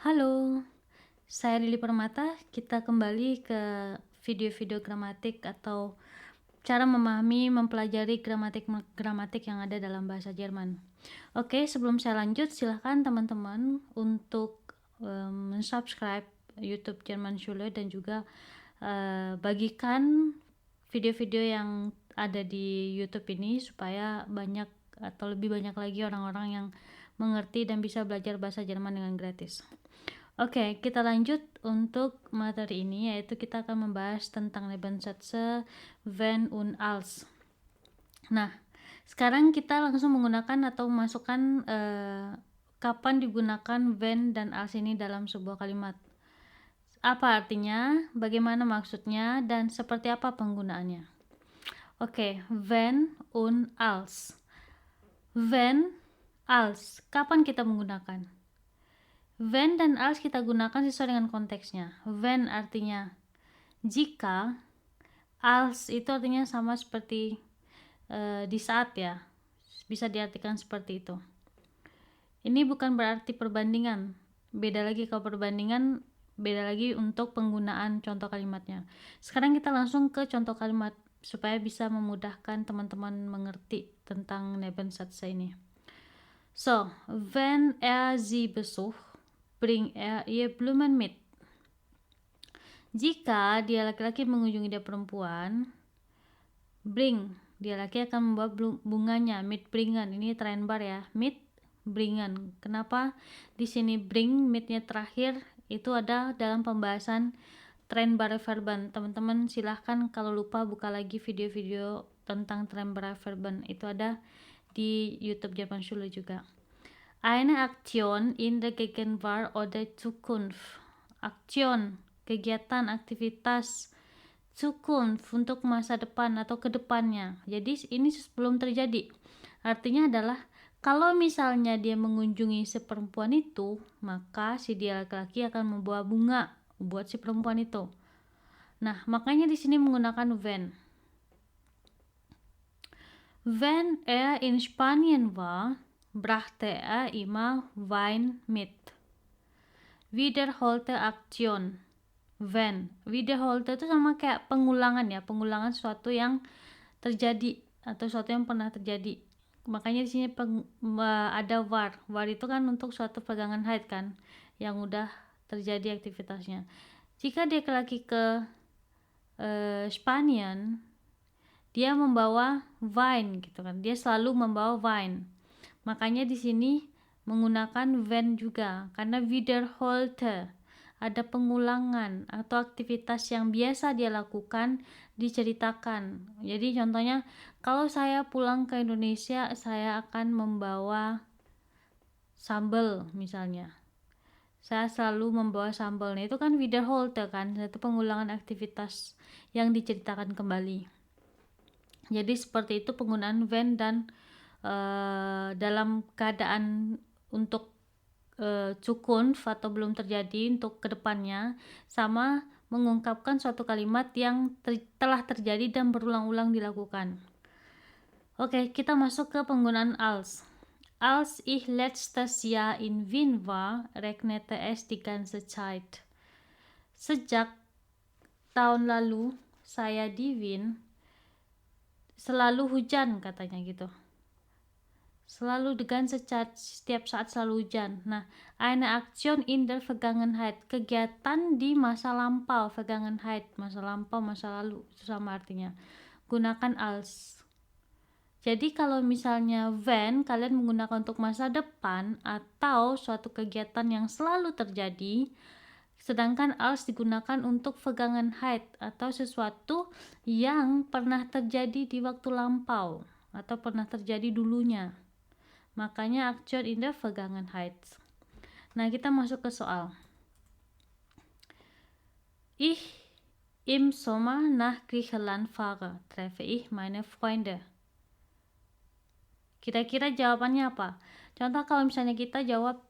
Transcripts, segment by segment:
Halo, saya Lili Permata. Kita kembali ke video-video gramatik atau cara memahami, mempelajari gramatik yang ada dalam bahasa Jerman. Oke, sebelum saya lanjut, silahkan teman-teman untuk subscribe YouTube Jerman Schule dan juga bagikan video-video yang ada di YouTube ini supaya banyak atau lebih banyak lagi orang-orang yang mengerti dan bisa belajar bahasa Jerman dengan gratis. Oke, kita lanjut untuk materi ini, yaitu kita akan membahas tentang Nebensätze, wenn und als. Nah, sekarang kita langsung menggunakan atau memasukkan kapan digunakan wenn dan als ini dalam sebuah kalimat. Apa artinya, bagaimana maksudnya, dan seperti apa penggunaannya. Oke, wenn und als. Wenn, als, kapan kita menggunakan? When dan als kita gunakan sesuai dengan konteksnya. When artinya jika, als itu artinya sama seperti di saat ya. Bisa diartikan seperti itu. Ini bukan berarti perbandingan. Beda lagi kalau perbandingan, beda lagi untuk penggunaan contoh kalimatnya. Sekarang kita langsung ke contoh kalimat supaya bisa memudahkan teman-teman mengerti tentang Nebensätze ini. So, wenn sie besucht, bring ihr Blumen mit. Jika dia laki-laki mengunjungi dia perempuan, bring, dia laki akan membawa bunganya, mitbringen. Ini trennbar ya, mitbringen. Kenapa di sini bring, mitnya terakhir? Itu ada dalam pembahasan trennbare Verben. Teman-teman silahkan kalau lupa buka lagi video-video tentang trennbare Verben. Itu ada di YouTube Jerman Schule juga. Eine Aktion in der Gegenwart oder Zukunft. Aktion, kegiatan, aktivitas Zukunft untuk masa depan atau ke depannya. Jadi ini sebelum terjadi. Artinya adalah kalau misalnya dia mengunjungi si perempuan itu, maka si dia laki-laki akan membawa bunga buat si perempuan itu. Nah, makanya di sini menggunakan wenn. Wenn in Spanien war, brachte immer Wein mit. Wiederholte Aktion. Wenn. Wiederholte itu sama kayak pengulangan ya, pengulangan sesuatu yang terjadi atau sesuatu yang pernah terjadi. Makanya di sini ada war. War itu kan untuk suatu pegangan haid kan, yang udah terjadi aktivitasnya. Jika dia lagi ke Spanian, dia membawa wine gitu kan. Dia selalu membawa wine. Makanya di sini menggunakan wenn juga karena wiederholte, ada pengulangan atau aktivitas yang biasa dia lakukan diceritakan. Jadi contohnya kalau saya pulang ke Indonesia saya akan membawa sambal misalnya. Saya selalu membawa sambal. Nah, itu kan wiederholte kan, itu pengulangan aktivitas yang diceritakan kembali. Jadi seperti itu penggunaan when dan dalam keadaan untuk Zukunft atau belum terjadi untuk kedepannya, sama mengungkapkan suatu kalimat yang telah terjadi dan berulang-ulang dilakukan. Oke, kita masuk ke penggunaan als. Als ich letztes Jahr in Wien war, regnete es die ganze Zeit. Sejak tahun lalu saya di Wien, selalu hujan katanya gitu. Selalu dengan setiap saat selalu hujan. Nah, eine Aktion in der Vergangenheit, kegiatan di masa lampau, Vergangenheit, masa lampau, masa lalu, itu sama artinya. Gunakan als. Jadi kalau misalnya when kalian menggunakan untuk masa depan atau suatu kegiatan yang selalu terjadi, sedangkan als digunakan untuk Vergangenheit atau sesuatu yang pernah terjadi di waktu lampau atau pernah terjadi dulunya. Makanya Aktion in der Vergangenheit. Nah, kita masuk ke soal. Ich im Sommer nach Griechenland fahre, treffe ich meine Freunde. Kira-kira jawabannya apa? Contoh kalau misalnya kita jawab,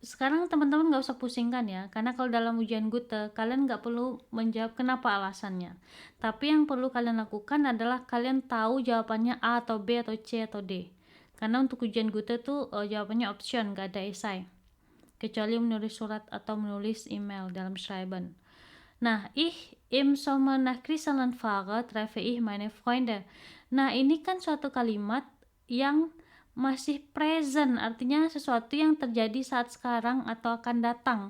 sekarang teman-teman gak usah pusingkan ya, karena kalau dalam ujian Goethe, kalian gak perlu menjawab kenapa alasannya. Tapi yang perlu kalian lakukan adalah kalian tahu jawabannya A atau B atau C atau D. Karena untuk ujian Goethe tuh jawabannya option, gak ada esai. kecuali menulis surat atau menulis email dalam schreiben. Nah, im Sommer nach Griechenland fahre, treffe ich meine Freunde. Nah, ini kan suatu kalimat yang masih present, artinya sesuatu yang terjadi saat sekarang atau akan datang.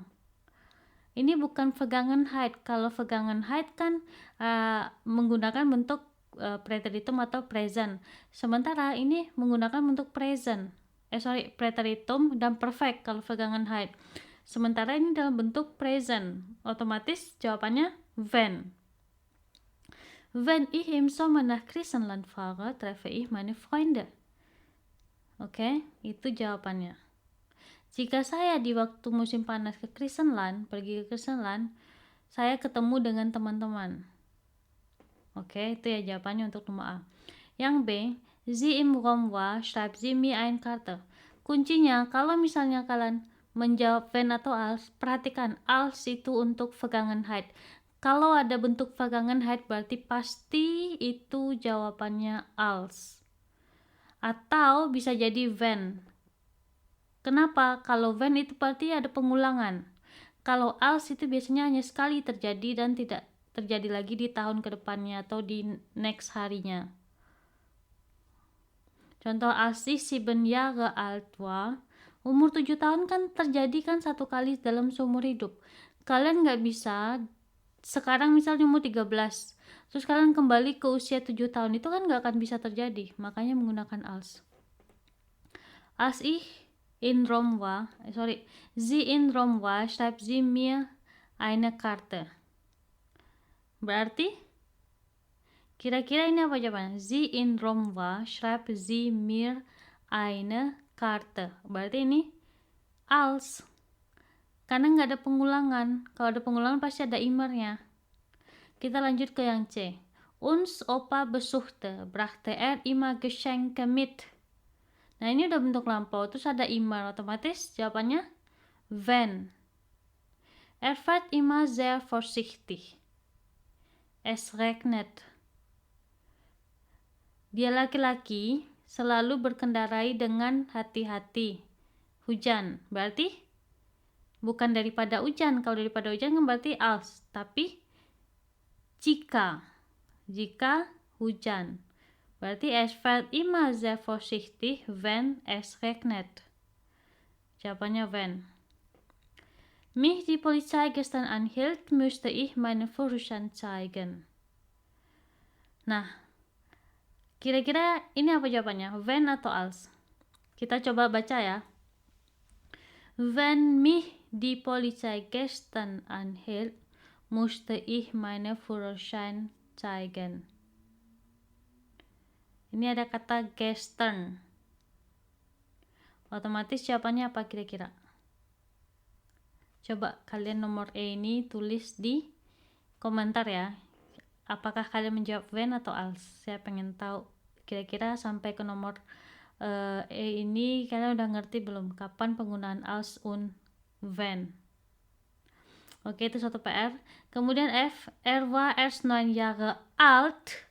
Ini bukan Vergangenheit. Kalau Vergangenheit kan menggunakan bentuk preteritum atau present. Sementara ini menggunakan bentuk present. Preteritum dan perfect kalau Vergangenheit. Sementara ini dalam bentuk present. Otomatis jawabannya wenn. Wenn ich im Sommer nach Griechenland fahre, treffe ich meine Freunde. Oke, itu jawabannya. Jika saya di waktu musim panas ke Griechenland, pergi ke Griechenland, saya ketemu dengan teman-teman. Oke, itu ya jawabannya untuk nomor A. Yang B, Sie im Raum war, schreibt Sie mir eine Karte. Kuncinya, kalau misalnya kalian menjawab wenn atau als, perhatikan als itu untuk Vergangenheit. Kalau ada bentuk Vergangenheit berarti pasti itu jawabannya als. Atau bisa jadi when. Kenapa? Kalau when itu berarti ada pengulangan. Kalau als itu biasanya hanya sekali terjadi dan tidak terjadi lagi di tahun kedepannya atau di next harinya. Contoh, als ich 7 Jahre alt war, umur 7 tahun kan terjadi kan satu kali dalam seumur hidup. Kalian nggak bisa sekarang misalnya umur 13 terus kalian kembali ke usia 7 tahun, itu kan nggak akan bisa terjadi, makanya menggunakan als. Als ich in Rom war, Sie in Rom war, schreibt sie mir eine Karte. Berarti kira-kira ini apa jawabannya? Sie in Rom war, schreibt sie mir eine Karte. Berarti ini als, karena nggak ada pengulangan. Kalau ada pengulangan pasti ada imernya. Kita lanjut ke yang C. Uns Opa besuchte, brachte immer Geschenke mit. Nah, ini udah bentuk lampau, terus ada immer, otomatis jawabannya wenn. Fährt immer sehr vorsichtig. Es regnet. Dia laki-laki selalu berkendarai dengan hati-hati. Hujan, berarti bukan daripada hujan. Kalau daripada hujan kan berarti als, tapi jika hujan, berarti es fährt immer sehr vorsichtig, wenn es regnet. Jawabannya wenn. Mich die Polizei gestern anhielt, müsste ich meinen Führerschein zeigen. Nah, kira-kira ini apa jawabannya? Wenn atau als? Kita coba baca ya. Wenn mich die Polizei gestern anhielt, musste ich meinen Führerschein zeigen. Ini ada kata gestern. Otomatis jawabannya apa kira-kira? Coba kalian nomor E ini tulis di komentar ya. Apakah kalian menjawab when atau als? Saya pengen tahu kira-kira sampai ke nomor E ini kalian udah ngerti belum kapan penggunaan als und when. Oke, itu satu PR. Kemudian F, war erst 9 Jahre alt,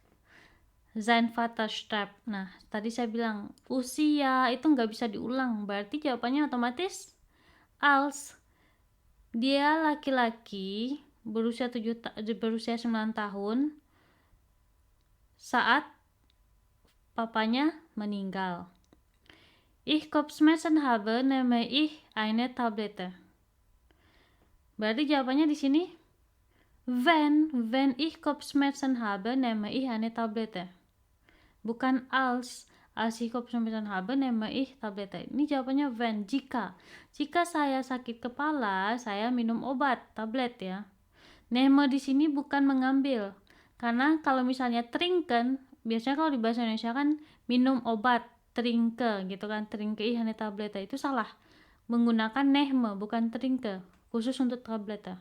sein Vater starb. Nah, tadi saya bilang usia itu nggak bisa diulang, berarti jawabannya otomatis als. Dia laki-laki berusia 9 tahun saat papanya meninggal. Ich Kopfschmerzen habe, nehme ich eine Tablette. Berarti jawabannya di sini wenn ich Kopfschmerzen habe, nehme ich eine Tablette. Bukan als ich Kopfschmerzen habe, nehme ich Tablette. Ini jawabannya wenn, jika saya sakit kepala, saya minum obat, tablet ya. Nehme di sini bukan mengambil. Karena kalau misalnya trinken, biasanya kalau di bahasa Indonesia kan minum obat, trinke gitu kan, trinke ich eine Tablette, itu salah. Menggunakan nehme bukan trinke, khusus untuk tablette.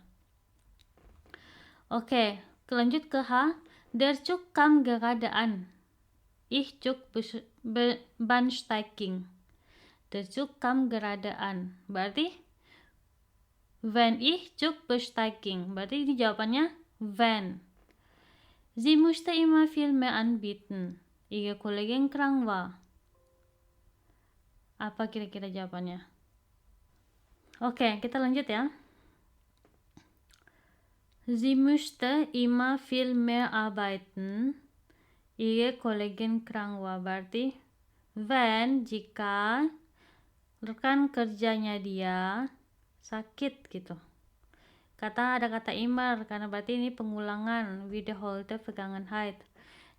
Oke, lanjut ke H. Der Zug kam gerade an. Ich Zug Bahnsteigen. Der Zug kam gerade an. Berarti wenn ich Zug besteigen. Berarti ini jawabannya wenn. Sie musste immer Filme anbieten. Ihre Kollegin krank war. Apa kira-kira jawabannya? Oke, kita lanjut ya. Sie müsste immer viel mehr arbeiten. Ihre Kollegin krank war. Berarti jika rekan kerjanya dia sakit gitu. Ada kata immer karena berarti ini pengulangan, wiederholte Vergangenheit.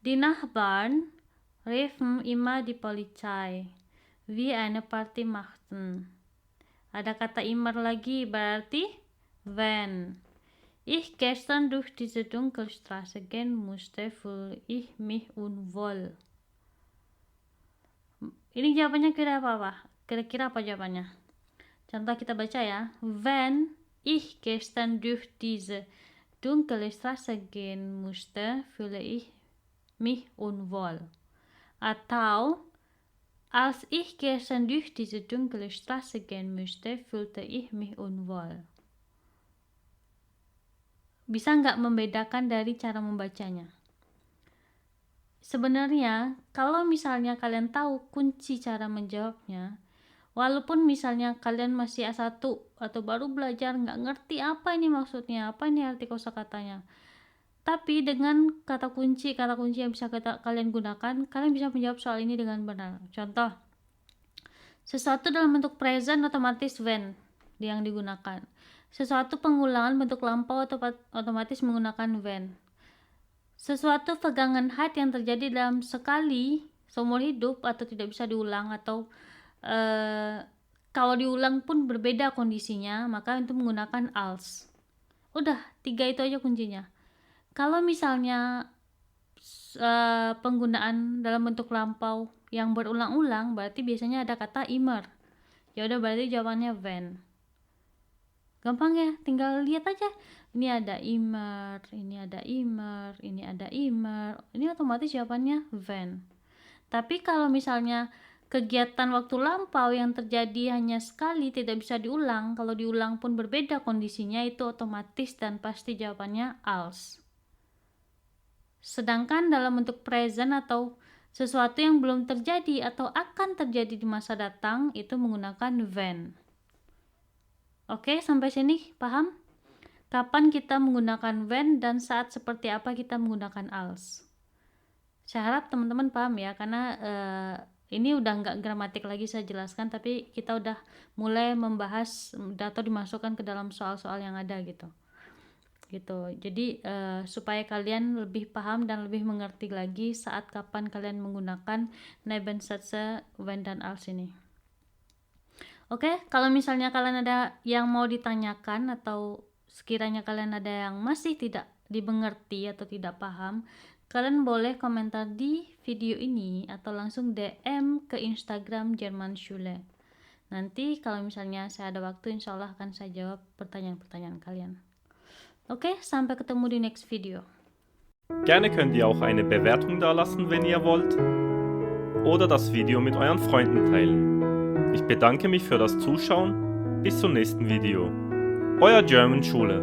Die Nachbarn riefen immer die Polizei, wie eine Party machten. Ada kata immer lagi berarti wenn ich gestern durch diese Dunkelstraße gehen musste, fühle ich mich unwohl. Ini jawabannya kira-kira apa jawabannya? Contoh kita baca ya. Wenn ich gestern durch diese dunkle Straße gehen musste, fühle ich mich unwohl. Atau als ich gestern durch diese dunkle Straße gehen musste, fühlte ich mich unwohl. Bisa nggak membedakan dari cara membacanya? Sebenarnya, kalau misalnya kalian tahu kunci cara menjawabnya, walaupun misalnya kalian masih A1 atau baru belajar nggak ngerti apa ini maksudnya, apa ini arti kosakatanya, tapi dengan kata kunci yang bisa kalian gunakan, kalian bisa menjawab soal ini dengan benar. Contoh, sesuatu dalam bentuk present otomatis when yang digunakan. Sesuatu pengulangan bentuk lampau otomatis menggunakan when. Sesuatu Vergangenheit yang terjadi dalam sekali seumur hidup atau tidak bisa diulang, atau kalau diulang pun berbeda kondisinya, maka itu menggunakan als. Udah, 3 itu aja kuncinya. Kalau misalnya penggunaan dalam bentuk lampau yang berulang-ulang, berarti biasanya ada kata immer. Ya udah, berarti jawabannya when. Gampang ya, tinggal lihat aja. Ini ada immer, ini ada immer, ini ada immer. Ini otomatis jawabannya when. Tapi kalau misalnya kegiatan waktu lampau yang terjadi hanya sekali, tidak bisa diulang, kalau diulang pun berbeda kondisinya, itu otomatis dan pasti jawabannya als. Sedangkan dalam bentuk present atau sesuatu yang belum terjadi atau akan terjadi di masa datang, itu menggunakan when. Oke, sampai sini paham? Kapan kita menggunakan when dan saat seperti apa kita menggunakan als. Saya harap teman-teman paham ya, karena ini udah nggak gramatik lagi saya jelaskan, tapi kita udah mulai membahas atau dimasukkan ke dalam soal-soal yang ada gitu. Jadi supaya kalian lebih paham dan lebih mengerti lagi saat kapan kalian menggunakan Nebensätze when dan als ini. Oke, kalau misalnya kalian ada yang mau ditanyakan atau sekiranya kalian ada yang masih tidak dimengerti atau tidak paham, kalian boleh komentar di video ini atau langsung DM ke Instagram Germanschule. Nanti kalau misalnya saya ada waktu, insya Allah akan saya jawab pertanyaan-pertanyaan kalian. Oke, sampai ketemu di next video. Gerne könnt ihr auch eine Bewertung dalassen, wenn ihr wollt, oder das Video mit euren Freunden teilen. Ich bedanke mich für das Zuschauen. Bis zum nächsten Video. Euer German Schule.